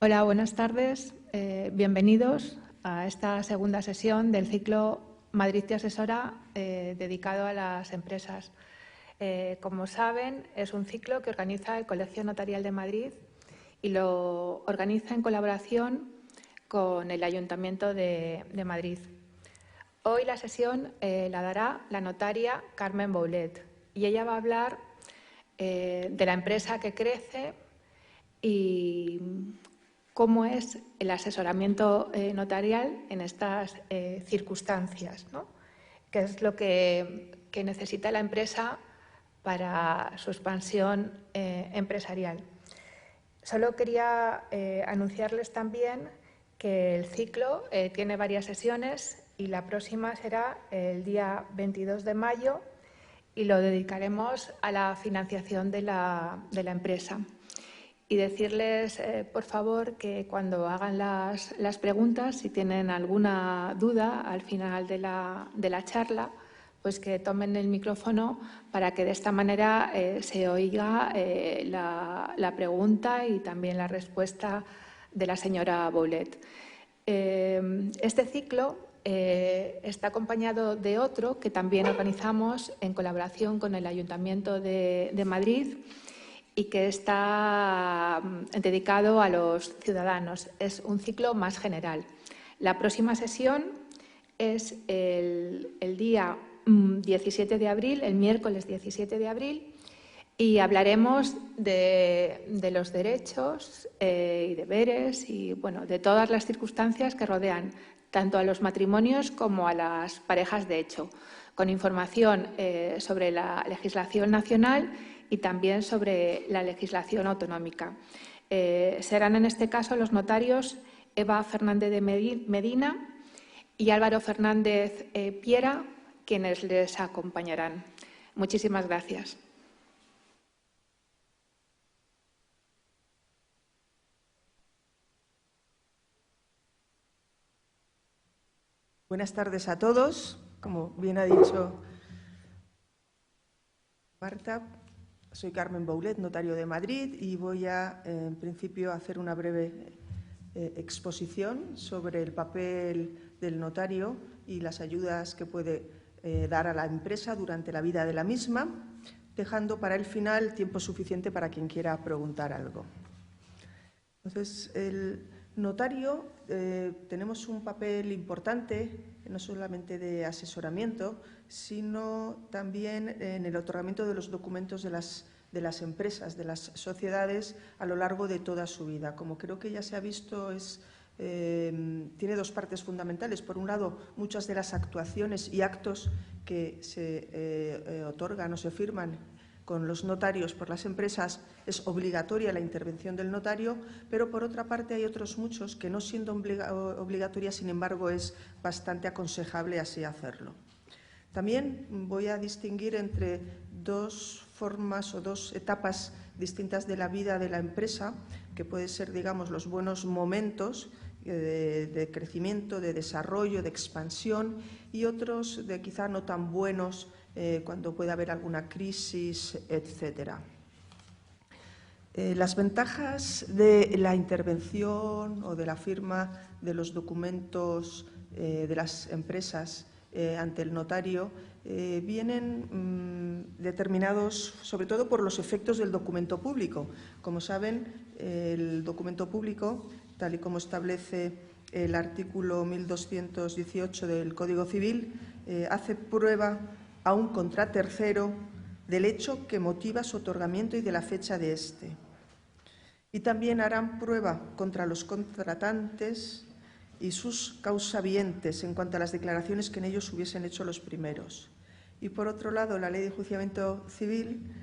Hola, buenas tardes. Bienvenidos a esta segunda sesión del ciclo Madrid te asesora dedicado a las empresas. Como saben, es un ciclo que organiza el Colegio Notarial de Madrid y lo organiza en colaboración con el Ayuntamiento de Madrid. Hoy la sesión la dará la notaria Carmen Boulet y ella va a hablar de la empresa que crece y cómo es el asesoramiento notarial en estas circunstancias, ¿no? ¿Qué es lo que necesita la empresa para su expansión empresarial? Solo quería anunciarles también que el ciclo tiene varias sesiones y la próxima será el día 22 de mayo y lo dedicaremos a la financiación de la empresa. Y decirles, por favor, que cuando hagan las preguntas, si tienen alguna duda al final de la charla, pues que tomen el micrófono para que de esta manera se oiga la pregunta y también la respuesta de la señora Boulet. Este ciclo está acompañado de otro que también organizamos en colaboración con el Ayuntamiento de Madrid y que está dedicado a los ciudadanos. Es un ciclo más general. La próxima sesión es el día 17 de abril, el miércoles 17 de abril, y hablaremos de los derechos y deberes y de todas las circunstancias que rodean tanto a los matrimonios como a las parejas de hecho, con información sobre la legislación nacional y también sobre la legislación autonómica. Serán en este caso los notarios Eva Fernández de Medina y Álvaro Fernández Piera quienes les acompañarán. Muchísimas gracias. Buenas tardes a todos. Como bien ha dicho Marta, soy Carmen Boulet, notario de Madrid, y voy a, en principio, hacer una breve exposición sobre el papel del notario y las ayudas que puede dar a la empresa durante la vida de la misma, dejando para el final tiempo suficiente para quien quiera preguntar algo. Entonces, el notario tenemos un papel importante, no solamente de asesoramiento, sino también en el otorgamiento de los documentos de las empresas, de las sociedades, a lo largo de toda su vida. Como creo que ya se ha visto, tiene dos partes fundamentales. Por un lado, muchas de las actuaciones y actos que se otorgan o se firman con los notarios por las empresas es obligatoria la intervención del notario, pero por otra parte hay otros muchos que no siendo obligatoria, sin embargo, es bastante aconsejable así hacerlo. También voy a distinguir entre dos formas o dos etapas distintas de la vida de la empresa, que pueden ser, digamos, los buenos momentos de crecimiento, de desarrollo, de expansión, y otros de quizá no tan buenos cuando puede haber alguna crisis, etcétera. Las ventajas de la intervención o de la firma de los documentos de las empresas ante el notario vienen determinados sobre todo por los efectos del documento público. Como saben, el documento público, tal y como establece el artículo 1218 del Código Civil, hace prueba aún contra tercero del hecho que motiva su otorgamiento y de la fecha de éste. Y también harán prueba contra los contratantes y sus causavientes en cuanto a las declaraciones que en ellos hubiesen hecho los primeros. Y por otro lado, la Ley de Enjuiciamiento Civil,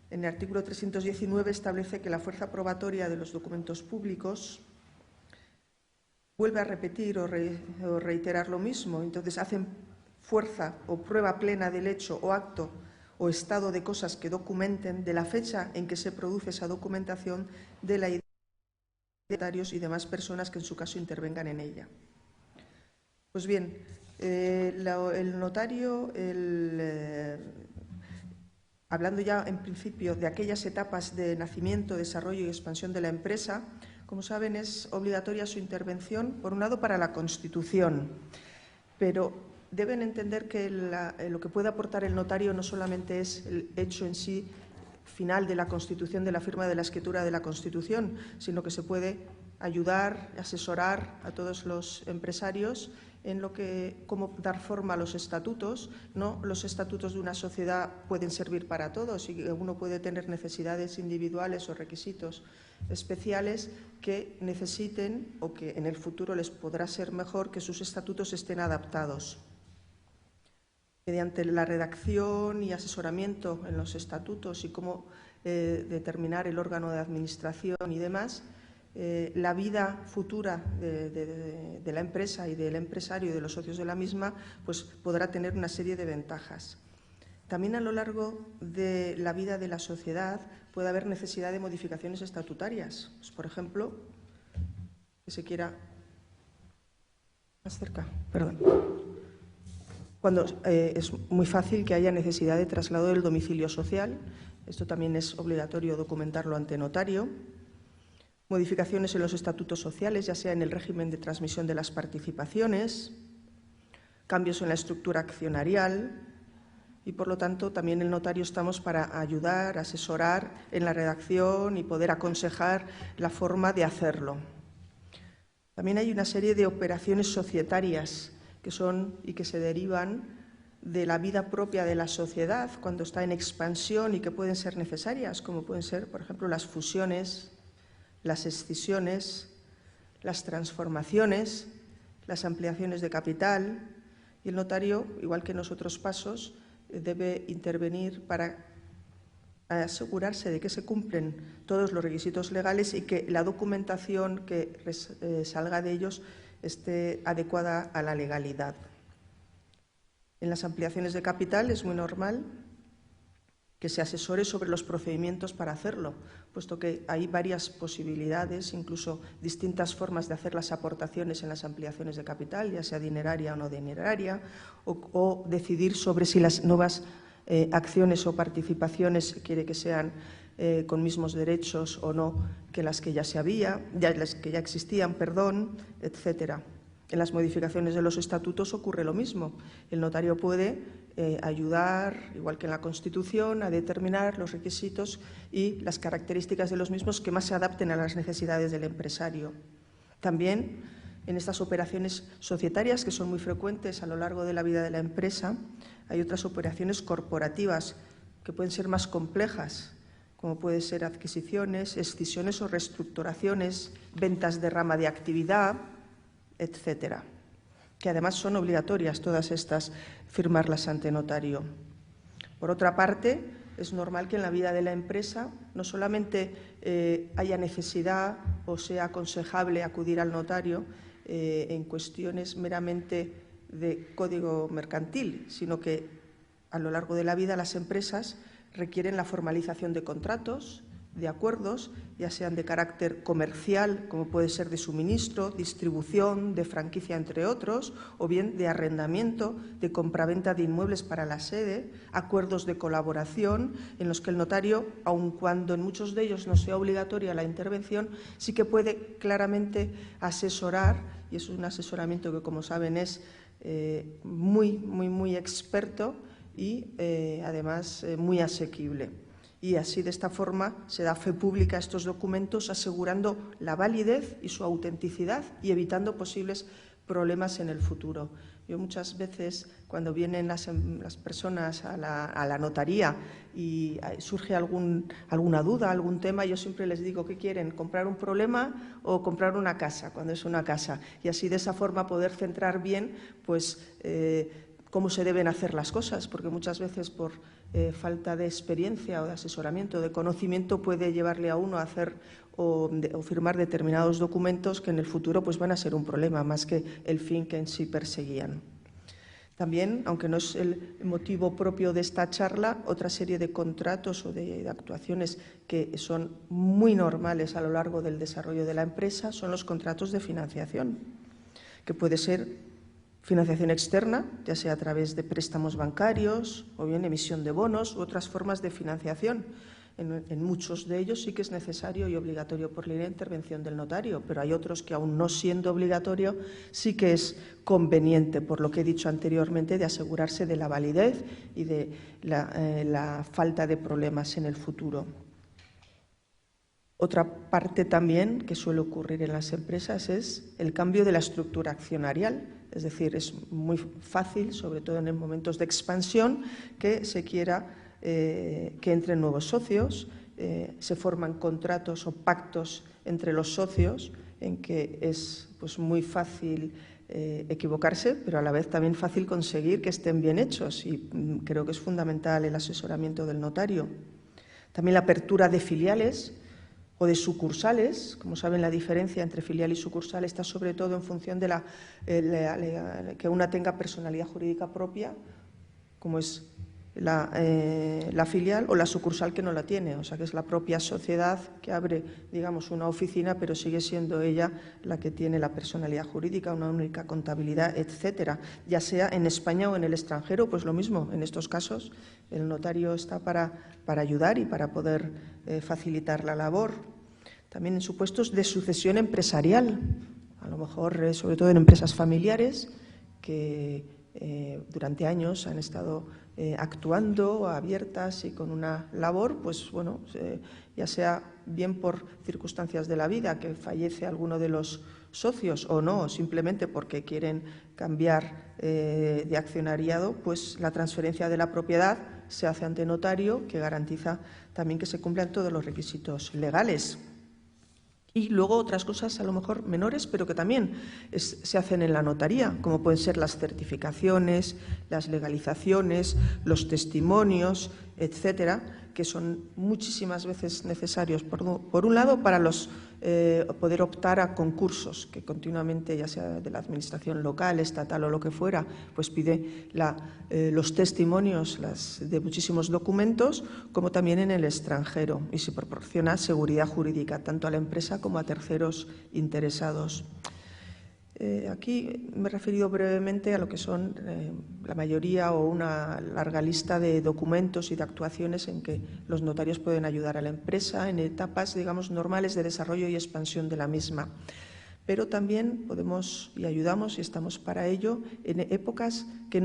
en el artículo 319, establece que la fuerza probatoria de los documentos públicos vuelve a repetir o reiterar lo mismo. Entonces, hacen fuerza o prueba plena del hecho o acto o estado de cosas que documenten de la fecha en que se produce esa documentación de la identidad de notarios y demás personas que en su caso intervengan en ella. Pues bien, el notario, hablando ya en principio de aquellas etapas de nacimiento, desarrollo y expansión de la empresa, como saben, es obligatoria su intervención, por un lado, para la Constitución, pero deben entender que lo que puede aportar el notario no solamente es el hecho en sí final de la Constitución, de la firma de la escritura de la Constitución, sino que se puede ayudar, asesorar a todos los empresarios en cómo dar forma a los estatutos. No los estatutos de una sociedad pueden servir para todos y uno puede tener necesidades individuales o requisitos especiales que necesiten o que en el futuro les podrá ser mejor que sus estatutos estén adaptados. Mediante la redacción y asesoramiento en los estatutos y cómo determinar el órgano de administración y demás, la vida futura de la empresa y del empresario y de los socios de la misma pues podrá tener una serie de ventajas. También a lo largo de la vida de la sociedad puede haber necesidad de modificaciones estatutarias. Pues, por ejemplo, que se quiera… Más cerca, perdón. Cuando es muy fácil que haya necesidad de traslado del domicilio social. Esto también es obligatorio documentarlo ante notario. Modificaciones en los estatutos sociales, ya sea en el régimen de transmisión de las participaciones, cambios en la estructura accionarial y, por lo tanto, también el notario estamos para ayudar, asesorar en la redacción y poder aconsejar la forma de hacerlo. También hay una serie de operaciones societarias que son y que se derivan de la vida propia de la sociedad cuando está en expansión y que pueden ser necesarias, como pueden ser, por ejemplo, las fusiones, las escisiones, las transformaciones, las ampliaciones de capital, y el notario, igual que en los otros pasos, debe intervenir para asegurarse de que se cumplen todos los requisitos legales y que la documentación que salga de ellos esté adecuada a la legalidad. En las ampliaciones de capital es muy normal que se asesore sobre los procedimientos para hacerlo, puesto que hay varias posibilidades, incluso distintas formas de hacer las aportaciones en las ampliaciones de capital, ya sea dineraria o no dineraria, o decidir sobre si las nuevas acciones o participaciones quiere que sean con mismos derechos o no que las que ya existían, etcétera. En las modificaciones de los estatutos ocurre lo mismo. El notario puede ayudar, igual que en la Constitución, a determinar los requisitos y las características de los mismos que más se adapten a las necesidades del empresario. También en estas operaciones societarias, que son muy frecuentes a lo largo de la vida de la empresa, hay otras operaciones corporativas que pueden ser más complejas, como pueden ser adquisiciones, escisiones o reestructuraciones, ventas de rama de actividad, etcétera, que además son obligatorias todas estas firmarlas ante notario. Por otra parte, es normal que en la vida de la empresa no solamente haya necesidad o sea aconsejable acudir al notario en cuestiones meramente de código mercantil, sino que a lo largo de la vida las empresas requieren la formalización de contratos, de acuerdos, ya sean de carácter comercial, como puede ser de suministro, distribución, de franquicia, entre otros, o bien de arrendamiento, de compraventa de inmuebles para la sede, acuerdos de colaboración, en los que el notario, aun cuando en muchos de ellos no sea obligatoria la intervención, sí que puede claramente asesorar, y es un asesoramiento que, como saben, es muy experto y, además, muy asequible. Y así, de esta forma, se da fe pública a estos documentos, asegurando la validez y su autenticidad y evitando posibles problemas en el futuro. Yo muchas veces, cuando vienen las personas a la notaría y surge alguna duda, algún tema, yo siempre les digo, ¿qué quieren? ¿Comprar un problema o comprar una casa, cuando es una casa? Y así, de esa forma, poder centrar bien pues, cómo se deben hacer las cosas, porque muchas veces por falta de experiencia o de asesoramiento, de conocimiento, puede llevarle a uno a hacer o firmar determinados documentos que en el futuro pues, van a ser un problema más que el fin que en sí perseguían. También, aunque no es el motivo propio de esta charla, otra serie de contratos o de actuaciones que son muy normales a lo largo del desarrollo de la empresa son los contratos de financiación, que puede ser financiación externa, ya sea a través de préstamos bancarios o bien emisión de bonos u otras formas de financiación. En muchos de ellos sí que es necesario y obligatorio por ley la intervención del notario, pero hay otros que, aún no siendo obligatorio, sí que es conveniente, por lo que he dicho anteriormente, de asegurarse de la validez y de la falta de problemas en el futuro. Otra parte también que suele ocurrir en las empresas es el cambio de la estructura accionarial. Es decir, es muy fácil, sobre todo en momentos de expansión, que se quiera que entren nuevos socios, se forman contratos o pactos entre los socios en que es muy fácil equivocarse, pero a la vez también fácil conseguir que estén bien hechos, y creo que es fundamental el asesoramiento del notario. También la apertura de filiales o de sucursales. Como saben, la diferencia entre filial y sucursal está sobre todo en función de que una tenga personalidad jurídica propia, como es la filial, o la sucursal que no la tiene, o sea que es la propia sociedad que abre, digamos, una oficina, pero sigue siendo ella la que tiene la personalidad jurídica, una única contabilidad, etcétera. Ya sea en España o en el extranjero, pues lo mismo. En estos casos el notario está para ayudar y para poder facilitar la labor. También en supuestos de sucesión empresarial, a lo mejor sobre todo en empresas familiares que durante años han estado actuando abiertas y con una labor, pues bueno, ya sea bien por circunstancias de la vida, que fallece alguno de los socios, o no, simplemente porque quieren cambiar de accionariado, pues la transferencia de la propiedad se hace ante notario, que garantiza también que se cumplan todos los requisitos legales. Y luego otras cosas a lo mejor menores, pero que también se hacen en la notaría, como pueden ser las certificaciones, las legalizaciones, los testimonios, etcétera, que son muchísimas veces necesarios, por un lado, para poder optar a concursos, que continuamente, ya sea de la administración local, estatal o lo que fuera, pues pide los testimonios de muchísimos documentos, como también en el extranjero, y se proporciona seguridad jurídica tanto a la empresa como a terceros interesados. Aquí me he referido brevemente a lo que son la mayoría o una larga lista de documentos y de actuaciones en que los notarios pueden ayudar a la empresa en etapas, digamos, normales de desarrollo y expansión de la misma. Pero también podemos y ayudamos, y estamos para ello, en épocas de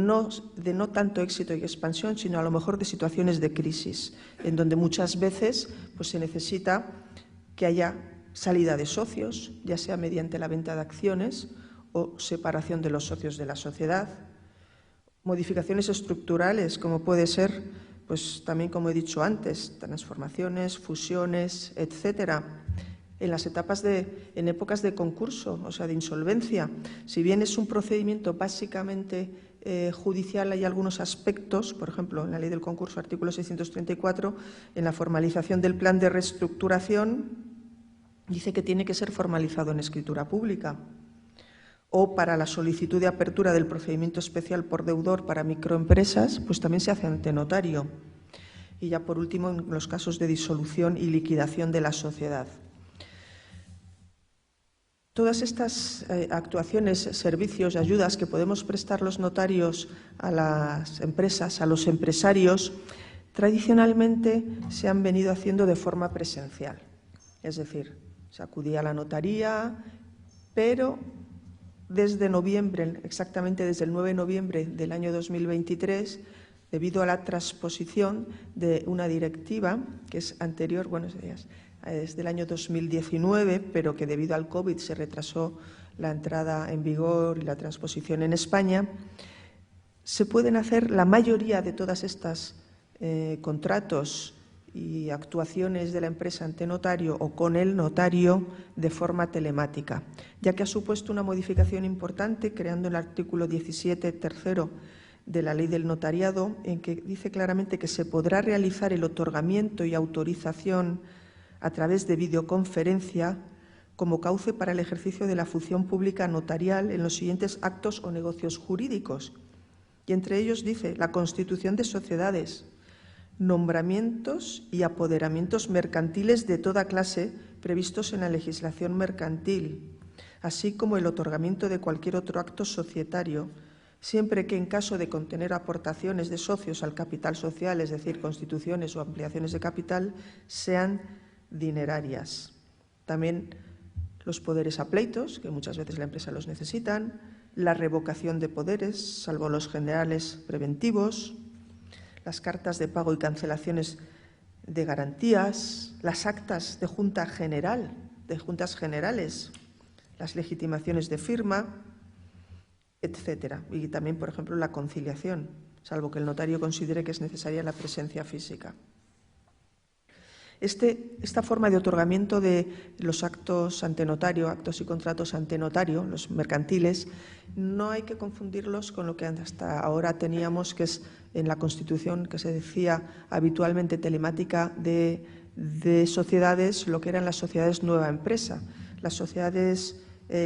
no tanto éxito y expansión, sino a lo mejor de situaciones de crisis, en donde muchas veces pues, se necesita que haya salida de socios, ya sea mediante la venta de acciones o separación de los socios de la sociedad. Modificaciones estructurales, como puede ser, pues también, como he dicho antes, transformaciones, fusiones, etcétera. En épocas de concurso, o sea, de insolvencia. Si bien es un procedimiento básicamente judicial, hay algunos aspectos, por ejemplo, en la Ley del Concurso, artículo 634, en la formalización del plan de reestructuración, dice que tiene que ser formalizado en escritura pública. O para la solicitud de apertura del procedimiento especial por deudor para microempresas, pues también se hace ante notario. Y ya por último, en los casos de disolución y liquidación de la sociedad. Todas estas actuaciones, servicios y ayudas que podemos prestar los notarios a las empresas, a los empresarios, tradicionalmente se han venido haciendo de forma presencial. Es decir, se acudía a la notaría, pero desde noviembre, exactamente desde el 9 de noviembre del año 2023, debido a la transposición de una directiva que es anterior, es del año 2019, pero que debido al COVID se retrasó la entrada en vigor y la transposición en España, se pueden hacer la mayoría de todas estas contratos y actuaciones de la empresa ante notario o con el notario de forma telemática, ya que ha supuesto una modificación importante creando el artículo 17, tercero de la Ley del Notariado, en que dice claramente que se podrá realizar el otorgamiento y autorización a través de videoconferencia como cauce para el ejercicio de la función pública notarial en los siguientes actos o negocios jurídicos. Y entre ellos dice la constitución de sociedades, nombramientos y apoderamientos mercantiles de toda clase previstos en la legislación mercantil, así como el otorgamiento de cualquier otro acto societario, siempre que en caso de contener aportaciones de socios al capital social, es decir, constituciones o ampliaciones de capital, sean dinerarias. También los poderes a pleitos, que muchas veces la empresa los necesitan, la revocación de poderes, salvo los generales preventivos, las cartas de pago y cancelaciones de garantías, las actas de junta general, de juntas generales, las legitimaciones de firma, etcétera. Y también, por ejemplo, la conciliación, salvo que el notario considere que es necesaria la presencia física. Esta forma de otorgamiento de los actos ante notario, actos y contratos ante notario, los mercantiles, no hay que confundirlos con lo que hasta ahora teníamos, que es en la Constitución, que se decía habitualmente telemática de sociedades, lo que eran las sociedades nueva empresa. Las sociedades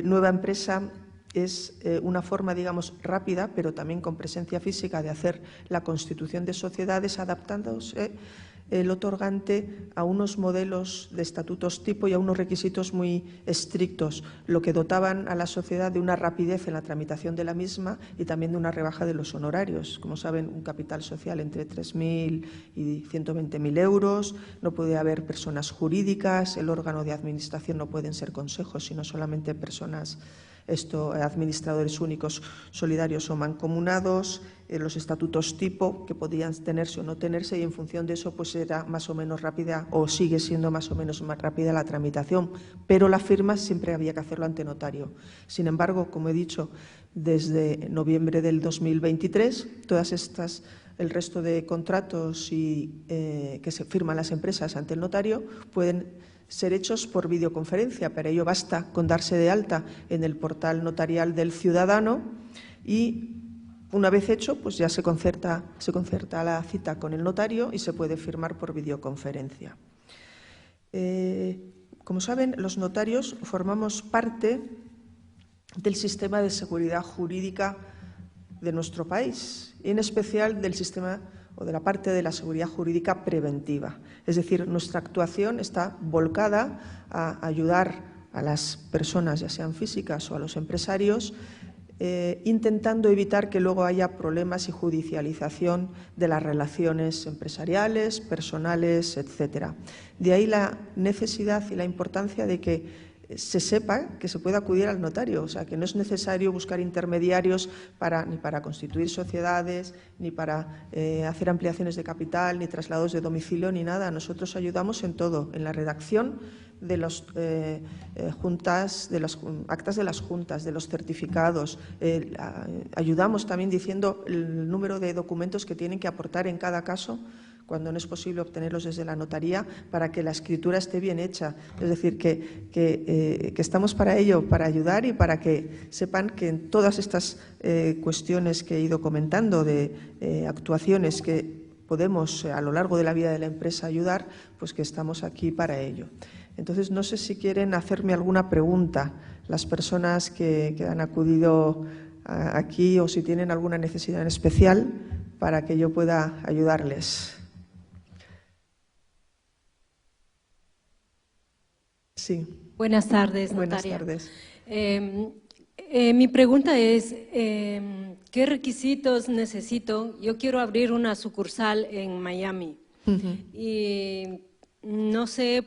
nueva empresa es una forma, digamos, rápida, pero también con presencia física de hacer la constitución de sociedades, adaptándose el otorgante a unos modelos de estatutos tipo y a unos requisitos muy estrictos, lo que dotaban a la sociedad de una rapidez en la tramitación de la misma y también de una rebaja de los honorarios. Como saben, un capital social entre 3.000 y 120.000 euros, no puede haber personas jurídicas, el órgano de administración no pueden ser consejos, sino solamente personas administradores únicos, solidarios o mancomunados, los estatutos tipo que podían tenerse o no tenerse, y en función de eso pues era más o menos rápida o sigue siendo más o menos más rápida la tramitación, pero la firma siempre había que hacerlo ante notario. Sin embargo, como he dicho, desde noviembre del 2023, el resto de contratos que se firman las empresas ante el notario pueden ser hechos por videoconferencia. Para ello basta con darse de alta en el portal notarial del ciudadano y una vez hecho, pues ya se concerta la cita con el notario y se puede firmar por videoconferencia. Como saben, los notarios formamos parte del sistema de seguridad jurídica de nuestro país y en especial del sistema o de la parte de la seguridad jurídica preventiva. Es decir, nuestra actuación está volcada a ayudar a las personas, ya sean físicas o a los empresarios, intentando evitar que luego haya problemas y judicialización de las relaciones empresariales, personales, etcétera. De ahí la necesidad y la importancia de que se sepa que se puede acudir al notario, o sea, que no es necesario buscar intermediarios ni para constituir sociedades, ni para hacer ampliaciones de capital, ni traslados de domicilio, ni nada. Nosotros ayudamos en todo, en la redacción de las juntas, de las actas de las juntas, de los certificados. Ayudamos también diciendo el número de documentos que tienen que aportar en cada caso, cuando no es posible obtenerlos desde la notaría, para que la escritura esté bien hecha. Es decir, que estamos para ello, para ayudar y para que sepan que en todas estas cuestiones que he ido comentando, de actuaciones que podemos a lo largo de la vida de la empresa ayudar, pues que estamos aquí para ello. Entonces, no sé si quieren hacerme alguna pregunta las personas que han acudido aquí o si tienen alguna necesidad en especial para que yo pueda ayudarles. Sí. Buenas tardes, Buenas notaria. tardes. Mi pregunta es, ¿qué requisitos necesito? Yo quiero abrir una sucursal en Miami y no sé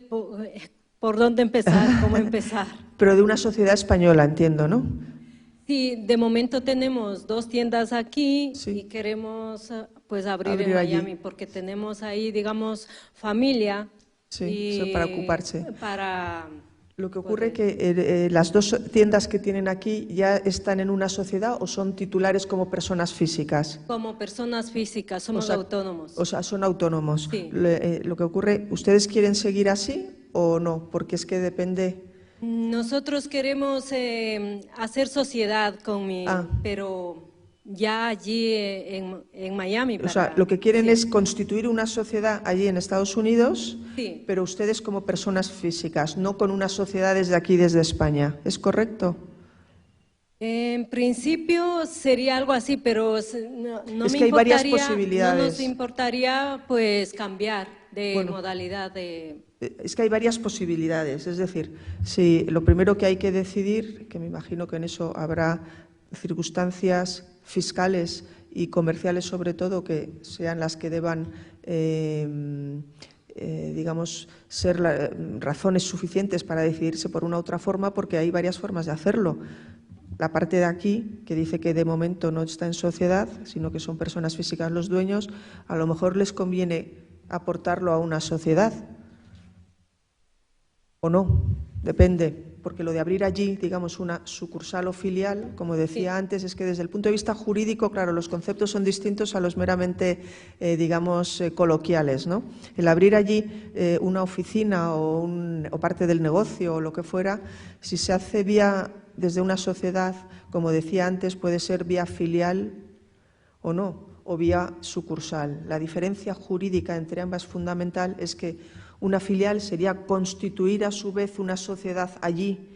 por dónde empezar, cómo empezar. Pero de una sociedad española, entiendo, ¿no? Sí, de momento tenemos 2 tiendas aquí Sí. y queremos pues abrir en Miami allí, porque tenemos ahí, digamos, familia. Sí, y eso para ocuparse. Para Lo que ocurre es que las 2 tiendas que tienen aquí ya están en una sociedad o son titulares como personas físicas. Como personas físicas, somos autónomos. O sea, son autónomos. Sí. Lo que ocurre, ¿ustedes quieren seguir así o no? Porque es que depende. Nosotros queremos hacer sociedad con pero ya allí en Miami. O sea, lo que quieren es constituir una sociedad allí en Estados Unidos, sí, pero ustedes como personas físicas, no con una sociedad desde aquí, desde España. ¿Es correcto? En principio sería algo así, pero no Es que hay varias no posibilidades. nos importaría pues cambiar de modalidad de… Es que hay varias posibilidades. Es decir, si lo primero que hay que decidir, que me imagino que en eso habrá circunstancias fiscales y comerciales, sobre todo, que sean las que deban digamos, ser razones suficientes para decidirse por una u otra forma, porque hay varias formas de hacerlo. La parte de aquí, que dice que de momento no está en sociedad, sino que son personas físicas los dueños, a lo mejor les conviene aportarlo a una sociedad o no, depende. Porque lo de abrir allí, digamos, una sucursal o filial, como decía antes, es que desde el punto de vista jurídico, claro, los conceptos son distintos a los meramente, digamos, coloquiales, ¿no? El abrir allí una oficina o parte del negocio o lo que fuera, si se hace desde una sociedad, como decía antes, puede ser vía filial o no, o vía sucursal. La diferencia jurídica entre ambas fundamental es que una filial sería constituir a su vez una sociedad allí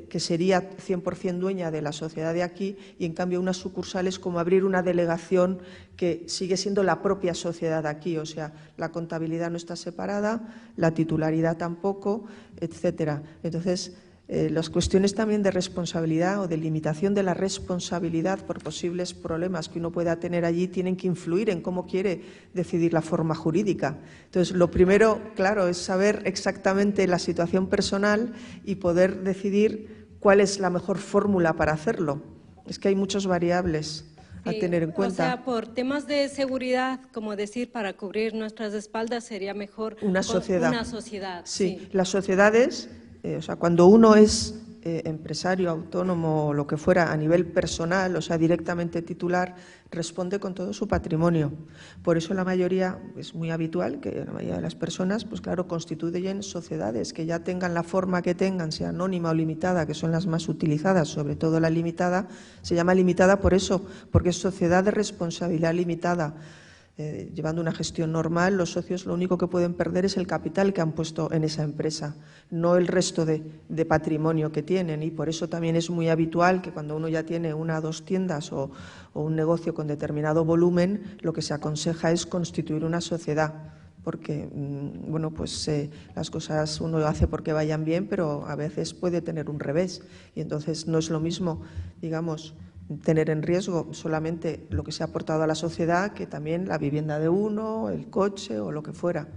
que sería 100% dueña de la sociedad de aquí, y en cambio una sucursal es como abrir una delegación que sigue siendo la propia sociedad de aquí, o sea, la contabilidad no está separada, la titularidad tampoco, etcétera. Entonces, las cuestiones también de responsabilidad o de limitación de la responsabilidad por posibles problemas que uno pueda tener allí tienen que influir en cómo quiere decidir la forma jurídica. Entonces, lo primero, claro, es saber exactamente la situación personal y poder decidir cuál es la mejor fórmula para hacerlo. Es que hay muchas variables a tener en cuenta. O sea, por temas de seguridad, como decir, para cubrir nuestras espaldas sería mejor una sociedad. Una sociedad. Sí, las sociedades... o sea, cuando uno es empresario, autónomo o lo que fuera a nivel personal, o sea, directamente titular, responde con todo su patrimonio. Por eso la mayoría, es muy habitual que la mayoría de las personas, pues claro, constituyen sociedades que ya tengan la forma que tengan, sea anónima o limitada, que son las más utilizadas, sobre todo la limitada, se llama limitada por eso, porque es sociedad de responsabilidad limitada. Llevando una gestión normal, los socios lo único que pueden perder es el capital que han puesto en esa empresa, no el resto de patrimonio que tienen. Y por eso también es muy habitual que cuando uno ya tiene una o dos tiendas o un negocio con determinado volumen, lo que se aconseja es constituir una sociedad, porque bueno, pues las cosas uno lo hace porque vayan bien, pero a veces puede tener un revés, y entonces no es lo mismo, digamos, tener en riesgo solamente lo que se ha aportado a la sociedad, que también la vivienda de uno, el coche o lo que fuera.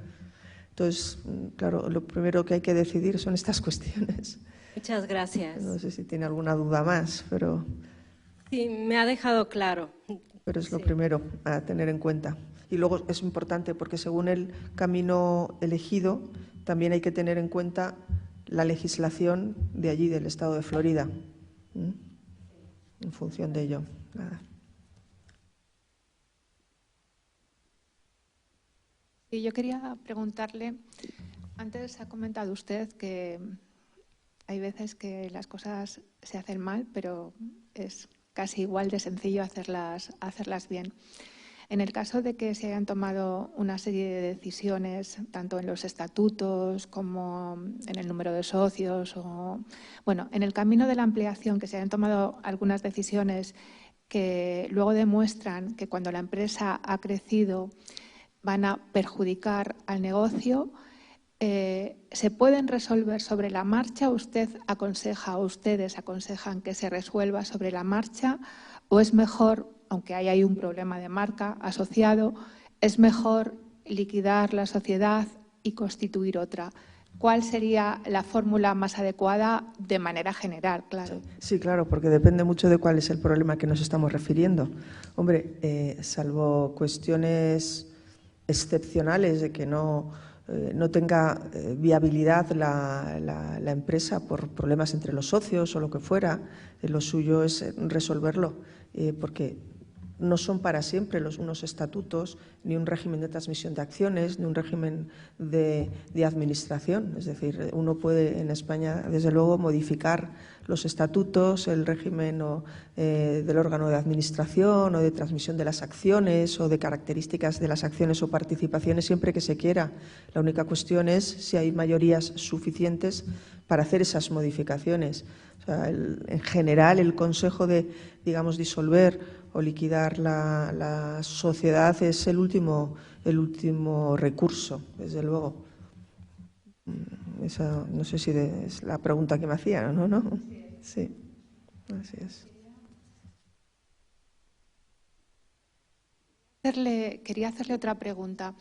Entonces, claro, lo primero que hay que decidir son estas cuestiones. Muchas gracias. No sé si tiene alguna duda más, pero... Sí, me ha dejado claro. Pero es lo primero a tener en cuenta. Y luego es importante porque según el camino elegido, también hay que tener en cuenta la legislación de allí, del estado de Florida. En función de ello. Nada. Sí, yo quería preguntarle, antes ha comentado usted que hay veces que las cosas se hacen mal, pero es casi igual de sencillo hacerlas bien. En el caso de que se hayan tomado una serie de decisiones, tanto en los estatutos como en el número de socios, o bueno, en el camino de la ampliación, que se hayan tomado algunas decisiones que luego demuestran que cuando la empresa ha crecido van a perjudicar al negocio, ¿se pueden resolver sobre la marcha? ¿Usted aconseja o ustedes aconsejan que se resuelva sobre la marcha? ¿O es mejor, aunque hay ahí un problema de marca asociado, es mejor liquidar la sociedad y constituir otra? ¿Cuál sería la fórmula más adecuada de manera general? Claro. Sí, claro, porque depende mucho de cuál es el problema que nos estamos refiriendo. Hombre, salvo cuestiones excepcionales de que no tenga viabilidad la empresa por problemas entre los socios o lo que fuera, lo suyo es resolverlo, porque no son para siempre unos estatutos, ni un régimen de transmisión de acciones, ni un régimen de administración. Es decir, uno puede en España, desde luego, modificar los estatutos, el régimen del órgano de administración o de transmisión de las acciones o de características de las acciones o participaciones siempre que se quiera. La única cuestión es si hay mayorías suficientes para hacer esas modificaciones. O sea, en general, el consejo de, digamos, disolver o liquidar la sociedad es el último recurso, desde luego. Esa, no sé si es la pregunta que me hacían, ¿no? Sí, así es. Quería hacerle otra pregunta.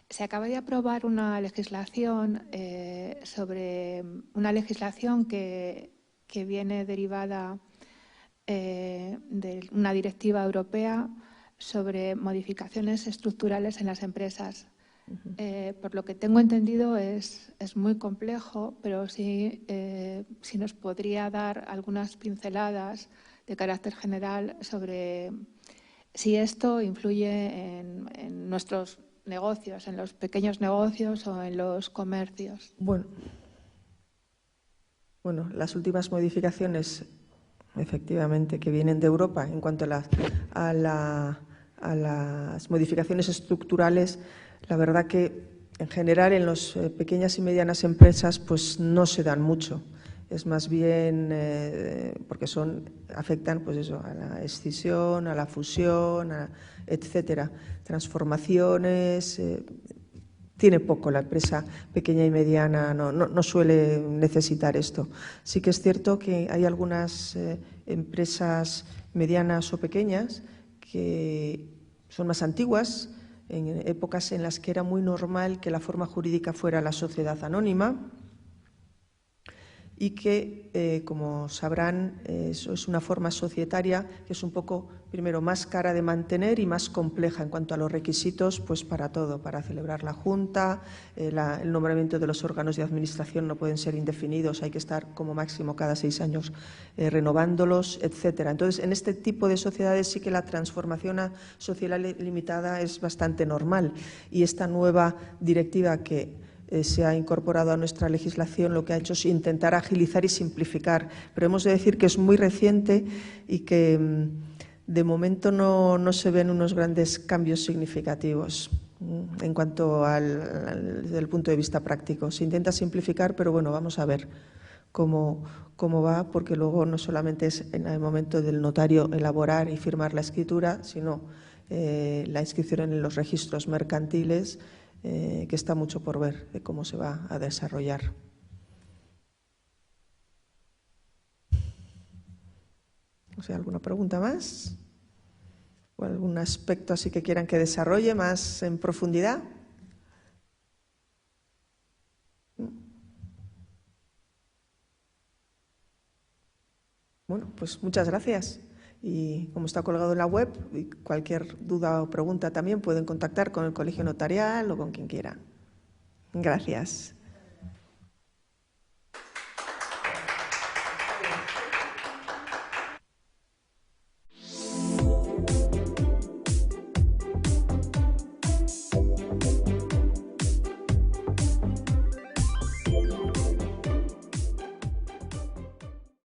Se acaba de aprobar una legislación que viene derivada de una directiva europea sobre modificaciones estructurales en las empresas. Por lo que tengo entendido es muy complejo, pero sí, si nos podría dar algunas pinceladas de carácter general sobre si esto influye en nuestros negocios, en los pequeños negocios o en los comercios. Bueno, las últimas modificaciones, efectivamente, que vienen de Europa en cuanto a las modificaciones estructurales, la verdad que en general en las pequeñas y medianas empresas pues no se dan mucho. Es más bien porque afectan pues eso, a la escisión, a la fusión, etcétera, transformaciones. Tiene poco la empresa pequeña y mediana, no suele necesitar esto. Sí que es cierto que hay algunas empresas medianas o pequeñas que son más antiguas, en épocas en las que era muy normal que la forma jurídica fuera la sociedad anónima, y que, como sabrán, eso es una forma societaria que es un poco, primero, más cara de mantener y más compleja en cuanto a los requisitos, pues para todo, para celebrar la junta, el nombramiento de los órganos de administración no pueden ser indefinidos, hay que estar como máximo cada 6 años renovándolos, etcétera. Entonces, en este tipo de sociedades sí que la transformación social limitada es bastante normal, y esta nueva directiva que se ha incorporado a nuestra legislación lo que ha hecho es intentar agilizar y simplificar, pero hemos de decir que es muy reciente y que de momento no se ven unos grandes cambios significativos en cuanto desde el punto de vista práctico. Se intenta simplificar, pero bueno, vamos a ver cómo va, porque luego no solamente es en el momento del notario elaborar y firmar la escritura, sino la inscripción en los registros mercantiles, que está mucho por ver de cómo se va a desarrollar. O sea, ¿alguna pregunta más? ¿O algún aspecto así que quieran que desarrolle más en profundidad? Bueno, pues muchas gracias. Y como está colgado en la web, cualquier duda o pregunta también pueden contactar con el Colegio Notarial o con quien quiera. Gracias.